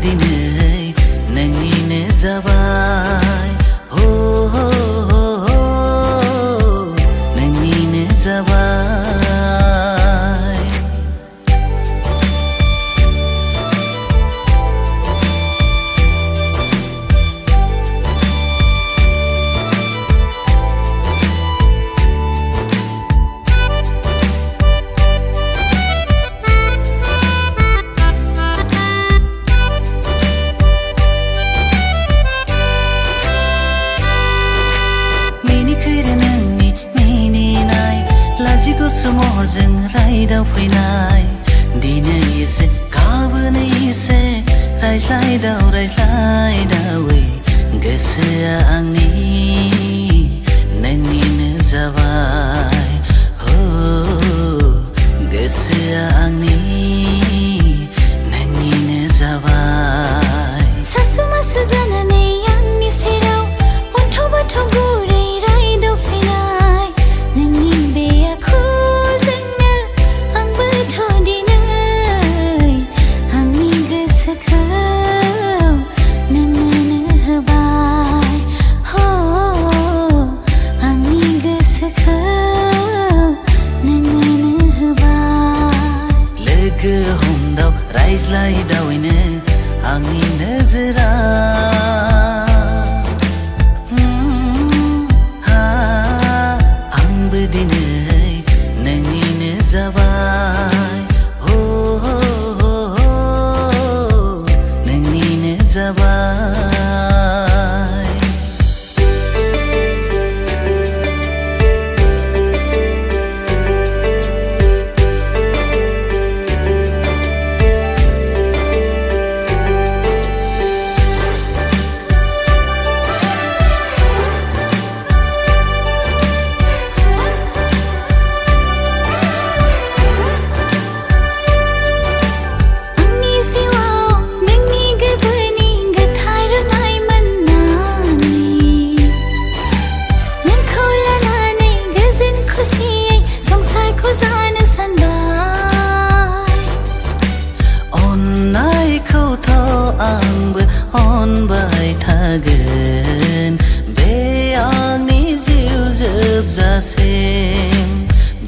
दिनै नोंनिनो जाबाय हो नोंनिनो जाबाय समावजों रायदाव फैनाय दिनै एसे गाबोन एसे रायज्लायदावै गोसोआ आंनि नोंनिनो जाबाय हो गोसोआ आंनि नोंनिनो जाबाय सासु मासु जानानै आंनि सेराव अन्थाव बाथाव गुरै रायदाव फैनाय नोंनि बे रायज्लायदावैनो आंनि नोजोरा आंबो दिनै नोंनिनो जाबाय हो नोंनिनो जाबाय आंबो अनबाय थागोन बे आंनि जिउ जोबजासिम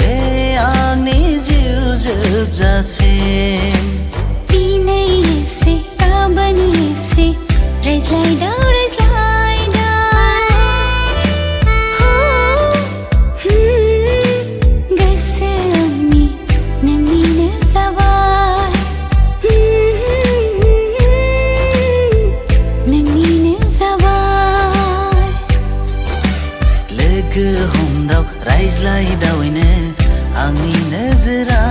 बे आंनि जिउ जोबजासिम दिनै एसे गाबोन एसे रायज्लायदाव रायज्लायदावैनो आंनि नोजोरा